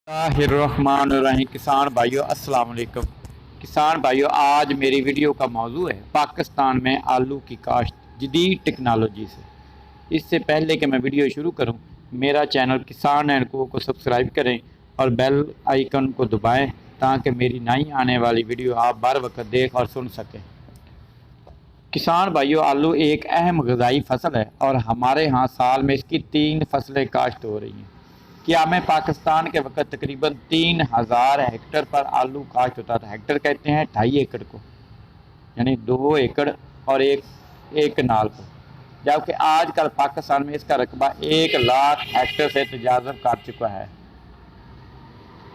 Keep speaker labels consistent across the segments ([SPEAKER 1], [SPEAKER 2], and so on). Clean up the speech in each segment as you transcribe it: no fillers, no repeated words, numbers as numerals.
[SPEAKER 1] बिस्मिल्लाहिर्रहमानिर्रहीम। किसान भाइयों अस्सलाम वालेकुम। किसान भाइयों, आज मेरी वीडियो का मौजू है पाकिस्तान में आलू की काश्त जदीद टेक्नोलॉजी से। इससे पहले कि मैं वीडियो शुरू करूं, मेरा चैनल किसान एंड को सब्सक्राइब करें और बेल आइकन को दबाएं ताकि मेरी नई आने वाली वीडियो आप बर वक्त देख और सुन सकें। किसान भाइयों, आलू एक अहम ग़िज़ाई फसल है और हमारे यहाँ साल में इसकी 3 फसलें काश्त हो रही हैं। क्या में पाकिस्तान के वक्त तकरीबन 3000 हेक्टर पर आलू काश्त होता था। हेक्टर कहते हैं 2.5 एकड़ को, यानी 2 एकड़ और एक नाल को। जबकि आजकल पाकिस्तान में इसका रकबा 1 लाख हेक्टर से तजावज़ कर चुका है।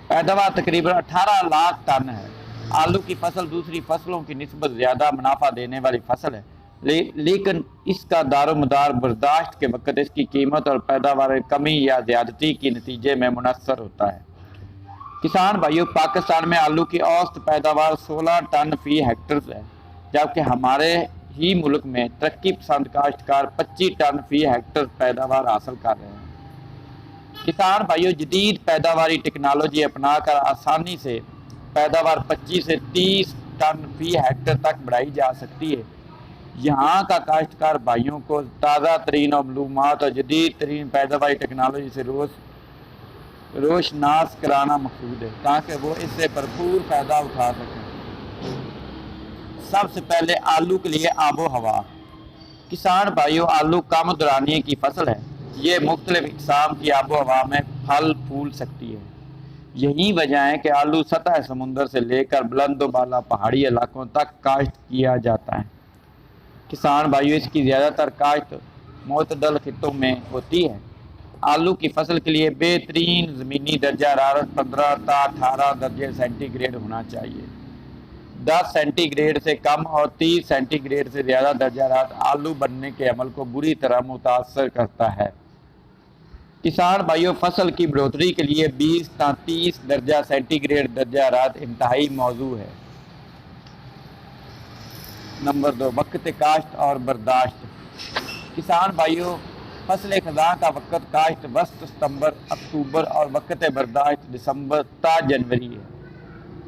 [SPEAKER 1] पैदावार तकरीबन 18 लाख टन है। आलू की फसल दूसरी फसलों की निस्बत ज़्यादा मुनाफा देने वाली फसल है, लेकिन इसका दारोमदार बर्दाश्त के वक्त इसकी कीमत और पैदावार में कमी या ज़्यादती के नतीजे में मुनस्सर होता है। किसान भाइयों, पाकिस्तान में आलू की औसत पैदावार 16 टन फी हेक्टर है, जबकि हमारे ही मुल्क में तरक्की पसंद काश्तकार 25 टन फी हेक्टर पैदावार हासिल कर रहे हैं। किसान भाइयों, जदीद पैदावारी टेक्नोलॉजी अपनाकर आसानी से पैदावार 25 से 30 टन फी हेक्टर तक बढ़ाई जा सकती है। यहाँ का काश्तकार भाइयों को ताज़ा तरीन और मालूमात और जदीद तरीन पैदावारी टेक्नोलॉजी से रोशनास कराना मकसूद है ताकि वो इससे भरपूर फ़ायदा उठा सकें। सबसे पहले आलू के लिए आबो हवा। किसान भाइयों, आलू कम दौरानिए की फसल है। ये मुख्तलिफ इक़साम की आबो हवा में फल फूल सकती है। यही वजह है कि आलू सतह समुंदर से लेकर बुलंद बाला पहाड़ी इलाकों तक काश्त किया जाता है। किसान भाइयों, इसकी ज़्यादातर काश्त मोतदल खित्तों में होती है। आलू की फसल के लिए बेहतरीन ज़मीनी दर्जा हरारत 15 ता 18 दर्जे सेंटीग्रेड होना चाहिए। 10 सेंटीग्रेड से कम और 30 सेंटीग्रेड से ज़्यादा दर्जा हरारत आलू बनने के अमल को बुरी तरह मुतासर करता है। किसान भाइयों, फसल की बढ़ोतरी के लिए 20 ता 30 दर्जा सेंटीग्रेड दर्जा हरारत इंतहाई मौजू है। नंबर 2, वक्त काश्त और बर्दाश्त। किसान भाइयों, फसल खज़ां का वक्त काश्त वस्त सितंबर अक्टूबर और वक्त बर्दाश्त दिसंबर ता जनवरी है।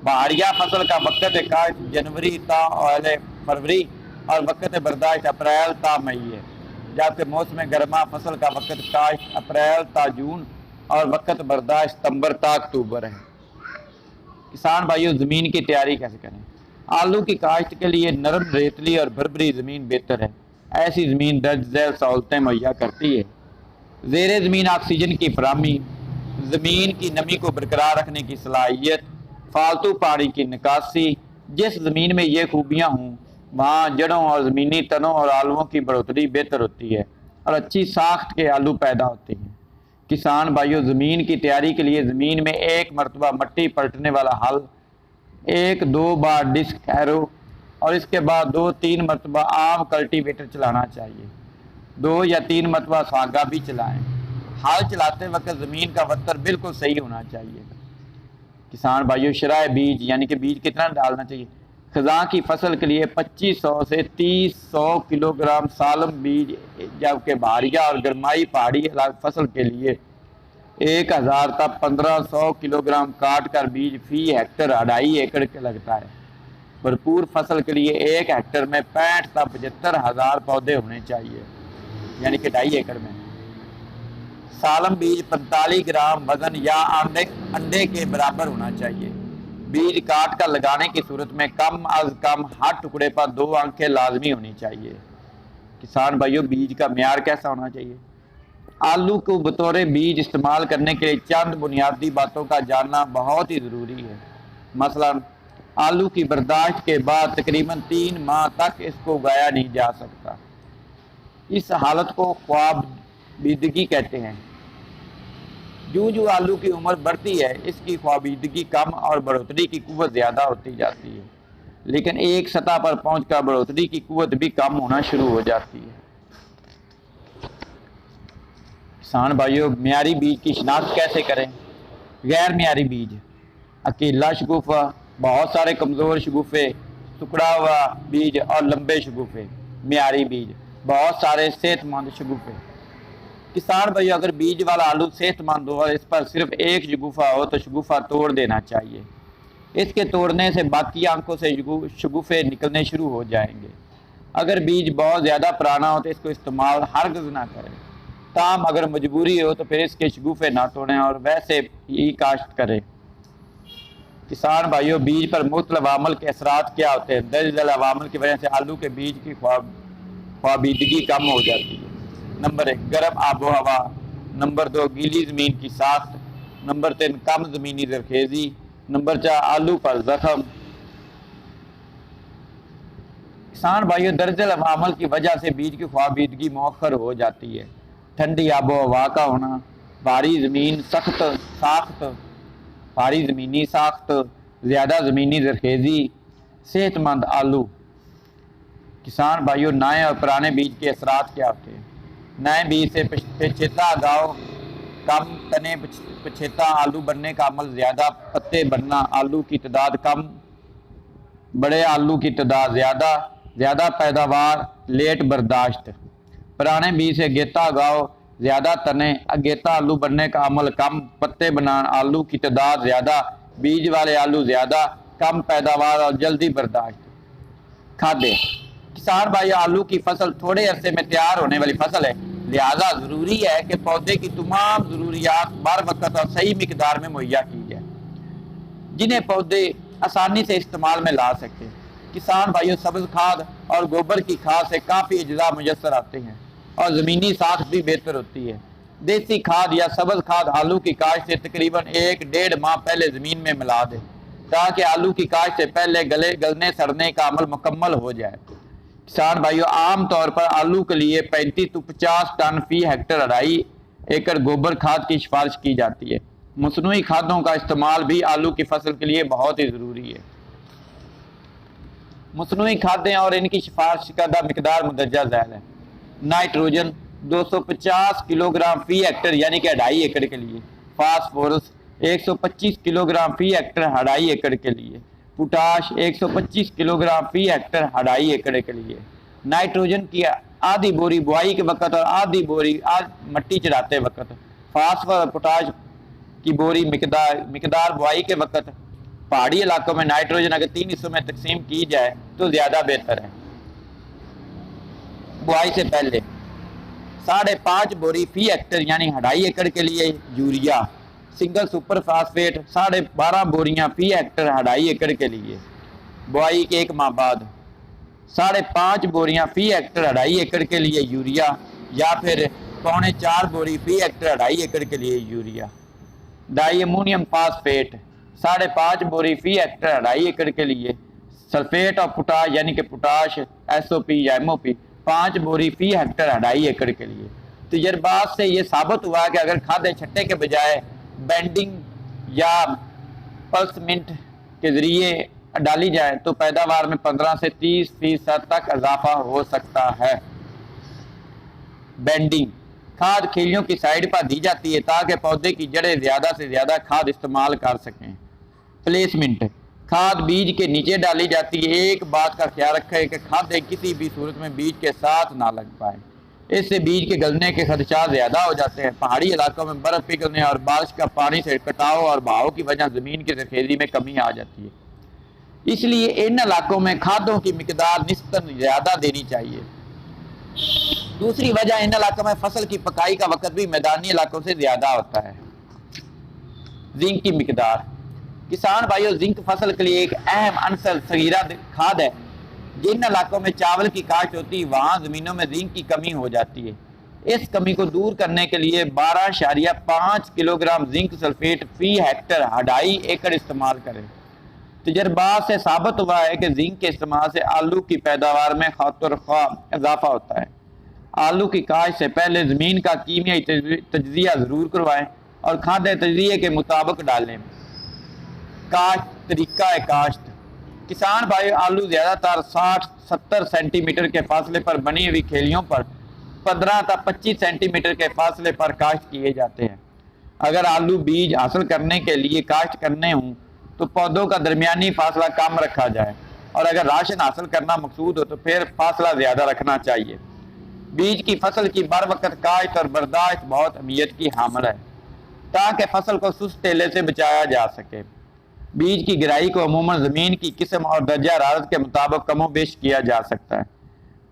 [SPEAKER 1] बहारिया फसल का वक्त काश्त जनवरी ता फरवरी और वक्त बर्दाश्त अप्रैल ता मई है। जबकि मौसम गर्मा फसल का वक्त काश्त अप्रैल ता जून और वक्त बर्दाश्त सितंबर ता अक्टूबर है। किसान भाइयों, ज़मीन की तैयारी कैसे करें। आलू की काश्त के लिए नरम रेतली और भरभरी ज़मीन बेहतर है। ऐसी ज़मीन दर्ज झैल सहूलतें मुहैया करती है। ज़ेरे ज़मीन ऑक्सीजन की फराहमी, ज़मीन की नमी को बरकरार रखने की सलाहियत, फालतू पानी की निकासी। जिस ज़मीन में ये खूबियाँ हों वहाँ जड़ों और ज़मीनी तनों और आलुओं की बढ़ोतरी बेहतर होती है और अच्छी साख्त के आलू पैदा होते हैं। किसान भाइयों, ज़मीन की तैयारी के लिए ज़मीन में एक मरतबा मट्टी पलटने वाला हल, 1-2 बार डिस्क एरो और इसके बाद 2-3 मरतबा आम कल्टीवेटर चलाना चाहिए। 2 या 3 मरतबा सागा भी चलाएं। हल चलाते वक्त ज़मीन का वत्तर बिल्कुल सही होना चाहिए। किसान भाइयों, शराय बीज यानी कि बीज कितना डालना चाहिए। खज़ां की फसल के लिए 2500 से 3000 किलोग्राम सालम बीज, जबकि बहारिया और गरमाई पहाड़ी फसल के लिए 1000 तक 1500 किलोग्राम काट कर बीज फी हेक्टर 2.5 एकड़ के लगता है। भरपूर फसल के लिए 1 हेक्टर में 65 तक 75,000 पौधे होने चाहिए, यानी कि 2.5 एकड़ में। सालम बीज 45 ग्राम वजन या अंडे के बराबर होना चाहिए। बीज काट कर लगाने की सूरत में कम अज कम हर टुकड़े पर 2 आंखें लाजमी होनी चाहिए। किसान भाइयों, बीज का म्यार कैसा होना चाहिए। आलू को बतौर बीज इस्तेमाल करने के लिए चंद बुनियादी बातों का जानना बहुत ही ज़रूरी है। मसलन, आलू की बर्दाश्त के बाद तकरीबन 3 माह तक इसको उगाया नहीं जा सकता। इस हालत को ख्वाबीदगी कहते हैं। जो आलू की उम्र बढ़ती है, इसकी ख्वाबीदगी कम और बढ़ोतरी की कुव्वत ज़्यादा होती जाती है, लेकिन एक सतह पर पहुंचकर बढ़ोतरी की कुव्वत भी कम होना शुरू हो जाती है। किसान भाइयों, म्यारी बीज की शिनाख्त कैसे करें। गैर म्यारी बीज, अकेला शगुफा, बहुत सारे कमज़ोर शगुफे, टुकड़ा हुआ बीज और लंबे शगुफे। म्यारी बीज, बहुत सारे सेहतमंद शगुफे। किसान भाई अगर बीज वाला आलू सेहतमंद हो और इस पर सिर्फ एक शगुफा हो तो शगुफा तोड़ देना चाहिए। इसके तोड़ने से बाकी आंखों से शगुफे निकलने शुरू हो जाएंगे। अगर बीज बहुत ज़्यादा पुराना हो तो इसको इस्तेमाल हरगिज़ ना करें। ताम अगर मजबूरी हो तो फिर इसके शगुफे ना तोड़ें और वैसे ही काश्त करें। किसान भाइयों, बीज पर मुख्तलिफ अवामल के असरात क्या होते हैं? दरअसल अवामल की वजह से आलू के बीज की ख्वाबिदगी कम हो जाती है। नंबर 1, गर्म आबो हवा। नंबर 2, गीली ज़मीन की साख्त। नंबर 3, कम ज़मीनी जरखेज़ी। नंबर 4, आलू पर जख्म। किसान भाइयों, दरअसल अवामल की वजह से बीज की ख्वाबिदगी मौखर हो जाती है। ठंडी आबो हवा का होना, भारी ज़मीन साख्त, भारी ज़मीनी साख्त, ज़्यादा ज़मीनी जरखेज़ी, सेहतमंद आलू। किसान भाइयों, नए और पुराने बीज के असरात क्या होते हैं? नए बीज से पछेता अगाव, कम तने पछेता आलू बनने का अमल ज़्यादा, पत्ते बनना, आलू की तादाद कम, बड़े आलू की तादाद ज़्यादा पैदावार, लेट बर्दाश्त। पुराने बीज से अगेता अगाव, ज़्यादा तने, अगेता आलू बनने का अमल कम, पत्ते बनाना, आलू की तादाद ज़्यादा, बीज वाले आलू ज़्यादा, कम पैदावार और जल्दी बर्दाश्त। खादे। किसान भाई, आलू की फसल थोड़े अरसे में तैयार होने वाली फसल है, लिहाजा ज़रूरी है कि पौधे की तमाम ज़रूरियात बर वक्त और सही मिकदार में मुहैया की जाए, जिन्हें पौधे आसानी से इस्तेमाल में ला सकते हैं। किसान भाइयों, सब्ज़ खाद और गोबर की खाद से काफ़ी अज्जा मुयस्सर आते हैं और ज़मीनी साख्त भी बेहतर होती है। देसी खाद या सब्ज़ खाद आलू की काश्त से तकरीबन 1-1.5 माह पहले ज़मीन में मिला दें, ताकि आलू की काश्त से पहले गलने सड़ने का अमल मुकम्मल हो जाए। किसान भाइयों, आम तौर पर आलू के लिए 35 से 50 टन फी हेक्टर 2.5 एकड़ गोबर खाद की सिफारिश की जाती है। मसनूई खादों का इस्तेमाल भी आलू की फसल के लिए बहुत ही ज़रूरी है। मसनूई खादें और इनकी सिफारिश करदा मिकदार मुदर्जा झैल है। नाइट्रोजन 250 किलोग्राम फी हेक्टर यानी कि 2.5 एकड़ के लिए, फास्फोरस 125 किलोग्राम फी हेक्टर 2.5 एकड़ के लिए, पोटाश 125 किलोग्राम फी हेक्टर 2.5 एकड़ के लिए। नाइट्रोजन की आधी बोरी बुआई के वक्त और आधी बोरी मट्टी चढ़ाते वक्त, फास्फोरस और पोटाश की बोरी मिकदार बुआई के वक्त। पहाड़ी इलाकों में नाइट्रोजन अगर 3 हिस्सों में तकसीम की जाए तो ज़्यादा बेहतर है। बुआई से पहले 5.5 बोरी फी हेक्टर यानी 2.5 एकड़ के लिए यूरिया, सिंगल सुपर फास्फेट 12.5 बोरियां फी हेक्टर 2.5 एकड़ के लिए। बुआई के 1 माह बाद 5.5 बोरियां फी हेक्टर 2.5 एकड़ के लिए यूरिया, या फिर 3.25 बोरी फी हेक्टर 2.5 एकड़ के लिए यूरिया। डाई अमोनियम फास्फेट 5.5 बोरी फी हेक्टर 2.5 एकड़ के लिए। सल्फेट और पोटाश यानी कि पोटाश SOP या MOP 5 बोरी फी हेक्टर 2.5 एकड़ के लिए। तजर्बात से ये साबित हुआ कि अगर खाद छट्टे के बजाय बेंडिंग या पल्समेंट के जरिए डाली जाए तो पैदावार में 15 से 30% तक इजाफा हो सकता है। बेंडिंग खाद खिलियों की साइड पर दी जाती है ताकि पौधे की जड़ें ज़्यादा से ज़्यादा खाद इस्तेमाल कर सकें। प्लेसमेंट खाद बीज के नीचे डाली जाती है। एक बात का ख्याल रखें कि खाद किसी भी सूरत में बीज के साथ ना लग पाए, इससे बीज के गलने के खदशात ज़्यादा हो जाते हैं। पहाड़ी इलाकों में बर्फ़ पिघलने और बारिश का पानी से कटाव और बहाव की वजह ज़मीन की जरखेज़ी में कमी आ जाती है, इसलिए इन इलाकों में खादों की मिकदार निस्बतन ज़्यादा देनी चाहिए। दूसरी वजह, इन इलाकों में फसल की पकाई का वक्त भी मैदानी इलाकों से ज़्यादा होता है। जिंक की मिकदार किसान भाइयों, जिंक फसल के लिए एक अहम अनसर सगीरा खाद है। जिन इलाकों में चावल की काश्त होती है वहाँ ज़मीनों में जिंक की कमी हो जाती है। इस कमी को दूर करने के लिए 12.5 किलोग्राम जिंक सल्फेट फी हेक्टर 2.5 एकड़ इस्तेमाल करें। तजर्बात से साबित हुआ है कि जिंक के इस्तेमाल से आलू की पैदावार में खातिर-ख्वाह इजाफा होता है। आलू की काश्त से पहले ज़मीन का कीमियाई तज्जिया ज़रूर करवाएं और खाद तज्जिए के मुताबिक डालें। काश्त तरीका है काश्त किसान भाई, आलू ज़्यादातर 60-70 सेंटीमीटर के फासले पर बनी हुई खेलियों पर 15 से 25 सेंटीमीटर के फासले पर काश्त किए जाते हैं। अगर आलू बीज हासिल करने के लिए काश्त करने हों तो पौधों का दरमियानी फासला कम रखा जाए, और अगर राशन हासिल करना मकसूद हो तो फिर फासला ज़्यादा रखना चाहिए। बीज की फसल की बर वक्त काश्त और बर्दाश्त बहुत अहमियत की हामिल है ताकि फसल को सुस्त तेले से बचाया जा सके। बीज की गिराई को अमूमन ज़मीन की किस्म और दर्जा हरारत के मुताबिक कमो बेश किया जा सकता है।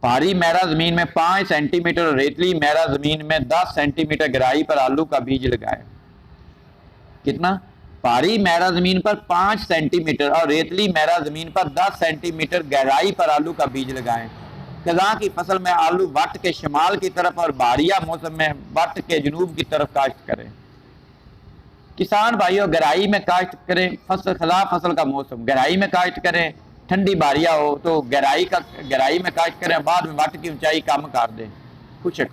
[SPEAKER 1] भारी मैरा ज़मीन में 5 सेंटीमीटर और रेतली मैरा ज़मीन में 10 सेंटीमीटर गहराई पर आलू का बीज लगाएं। कितना? भारी मैरा ज़मीन पर 5 सेंटीमीटर और रेतली मैरा ज़मीन पर 10 सेंटीमीटर गहराई पर आलू का बीज लगाएं। खज़ां की फसल में आलू वट के शुमाल की तरफ और बारिया मौसम में वट के जनूब की तरफ काश्त करें। किसान भाइयों, गहराई में काश्त करें खज़ां फसल का मौसम, गहराई में काश्त करें, ठंडी बारिया हो तो गहराई में काश्त करें, बाद में वट की ऊंचाई कम कर दें। खुशक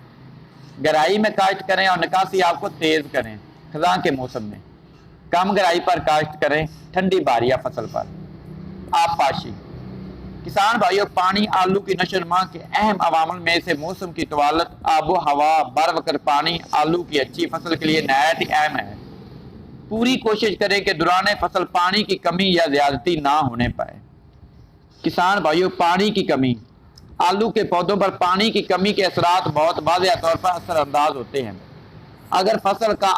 [SPEAKER 1] गहराई में काश्त करें और निकासी आपको तेज करें। खज़ां के मौसम में कम गहराई पर काश्त करें, ठंडी बारिया फसल पर। आबपाशी किसान भाइयों, पानी आलू की नशोनुमा के अहम अवामिल में से मौसम की तवालत, आबो हवा, बर वक्त पानी आलू की अच्छी फसल के लिए नहायत ही अहम है। पूरी कोशिश करें कि दौरान फसल पानी की कमी या ज्यादती ना होने पाए। किसान भाइयों, पानी की कमी, आलू के पौधों पर पानी की कमी के असरात बहुत वाज़ेह तौर पर असरअंदाज होते हैं। अगर फसल का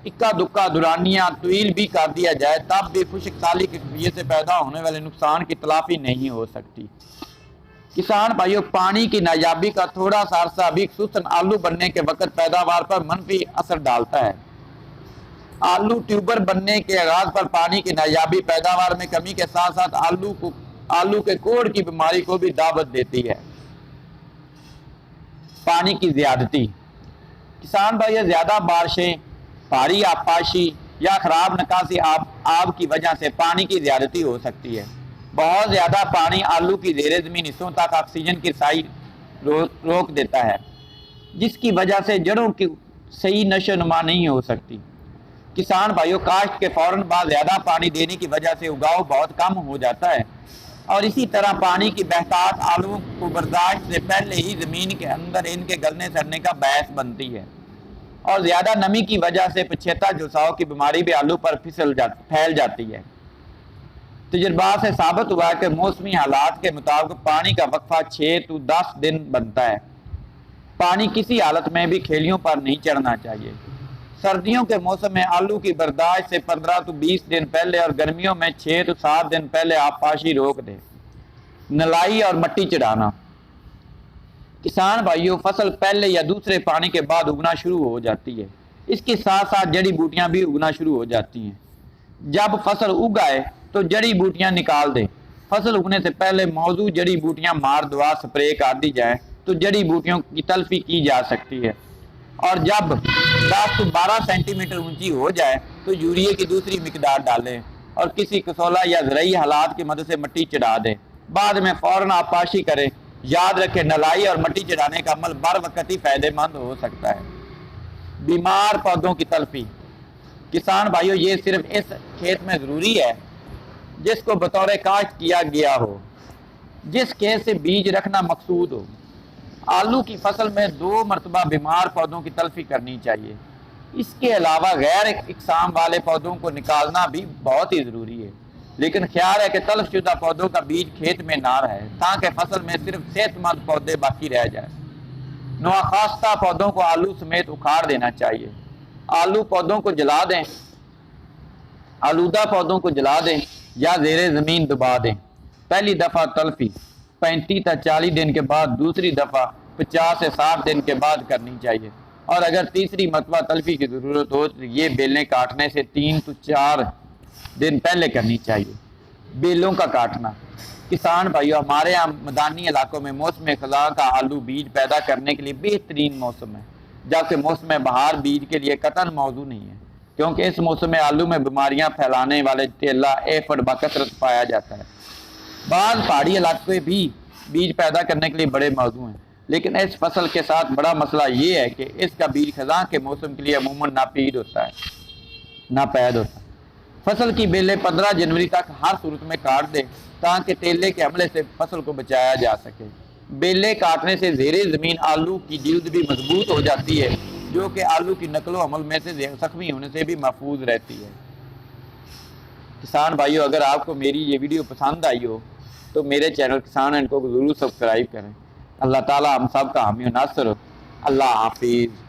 [SPEAKER 1] इक्का दुक्का दुरानिया तवील भी कर दिया जाए तब भी खुश्क साली की कैफियत से पैदा होने वाले नुकसान की तलाफी नहीं हो सकती। किसान भाइयों, पानी की नायाबी का थोड़ा सा अरसा भी खुसूसन आलू बनने के वक्त पैदावार पर मनफी असर डालता है। आलू ट्यूबर बनने के आगाज पर पानी की नायाबी पैदावार में कमी के साथ साथ आलू के कोढ़ की बीमारी को भी दावत देती है। पानी की ज्यादती किसान भाइयों, ज्यादा बारिशें, भारी आबपाशी या खराब निकासी आब की वजह से पानी की ज्यादती हो सकती है। बहुत ज्यादा पानी आलू की ज़ेरे ज़मीन हिस्सों तक ऑक्सीजन की रसाई रोक देता है, जिसकी वजह से जड़ों की सही नशोनुमा नहीं हो सकती। किसान भाइयों, काश्त के फौरन बाद ज्यादा पानी देने की वजह से उगाव बहुत कम हो जाता है और इसी तरह पानी की बहतात आलू को बर्दाश्त से पहले ही जमीन के अंदर इनके गलने सड़ने का बायस बनती है और ज्यादा नमी की वजह से पछेता झुलसाव की बीमारी भी आलू पर फैल जाती है। तजुर्बा से साबित हुआ है कि मौसमी हालात के मुताबिक पानी का वक्फा 6 से 10 दिन बनता है। पानी किसी हालत में भी खेलियों पर नहीं चढ़ना चाहिए। सर्दियों के मौसम में आलू की बर्दाश्त से 15 से 20 दिन पहले और गर्मियों में 6 से 7 दिन पहले आबपाशी रोक दें। नलाई और मट्टी चढ़ाना किसान भाइयों, फसल पहले या दूसरे पानी के बाद उगना शुरू हो जाती है। इसके साथ साथ जड़ी बूटियां भी उगना शुरू हो जाती हैं। जब फसल उग आए तो जड़ी बूटियां निकाल दें। फसल उगने से पहले मौजूद जड़ी बूटियां मार दवा स्प्रे कर दी जाए तो जड़ी बूटियों की तलफी की जा सकती है और जब 10 से 12 सेंटीमीटर ऊंची हो जाए तो यूरिया की दूसरी मिकदार डालें और किसी कसौला या ज़राई हालात की मदद से मिट्टी चढ़ा दें। बाद में फौरन आबपाशी करें। याद रखें, नलाई और मिट्टी चढ़ाने का अमल बर वक्त ही फायदेमंद हो सकता है। बीमार पौधों की तलफी किसान भाइयों, ये सिर्फ इस खेत में ज़रूरी है जिसको बतौर काश्त किया गया हो, जिस खेत से बीज रखना मकसूद हो। आलू की फसल में 2 मरतबा बीमार पौधों की तलफी करनी चाहिए। इसके अलावा गैर इकसाम वाले पौधों को निकालना भी बहुत ही ज़रूरी है, लेकिन ख्याल है कि तलफशुदा पौधों का बीज खेत में ना रहे ताकि फसल में सिर्फ सेहतमंद पौधे बाकी रह जाए। नवाखास्ता पौधों को आलू समेत उखाड़ देना चाहिए। आलू पौधों को जला दें, आलूदा पौधों को जला दें या ज़ेरे ज़मीन दबा दें। पहली दफ़ा तलफी 35 से 40 दिन के बाद, दूसरी दफ़ा 50 से 60 दिन के बाद करनी चाहिए और अगर तीसरी मरतबा तलफी की ज़रूरत हो तो ये बेलें काटने से 3 से 4 दिन पहले करनी चाहिए। बेलों का काटना किसान भाइयों, हमारे यहाँ मैदानी इलाकों में मौसम खज़ां का आलू बीज पैदा करने के लिए बेहतरीन मौसम है, जबकि मौसम बहार बीज के लिए कतन मौजू नहीं है, क्योंकि इस मौसम में आलू में बीमारियां फैलाने वाले तेला एफड बकसरत पाया जाता है। बाद पहाड़ी इलाके भी बीज पैदा करने के लिए बड़े मौजू हैं, लेकिन इस फसल के साथ बड़ा मसला ये है कि इसका बीज खज़ां के मौसम के लिए अमूमन नापैद होता है। फसल की बेलें 15 जनवरी तक हर सूरत में काट दें ताकि तेले के हमले से फसल को बचाया जा सके। बेले काटने से ज़ेरे ज़मीन आलू की जिल्द भी मजबूत हो जाती है, जो कि आलू की नकलो अमल में से जख्मी होने से भी महफूज रहती है। किसान भाइयों, अगर आपको मेरी ये वीडियो पसंद आई हो तो मेरे चैनल किसान एंड को ज़रूर सब्सक्राइब करें। अल्लाह ताला हम सब का हामी नासर। अल्लाह हाफिज़।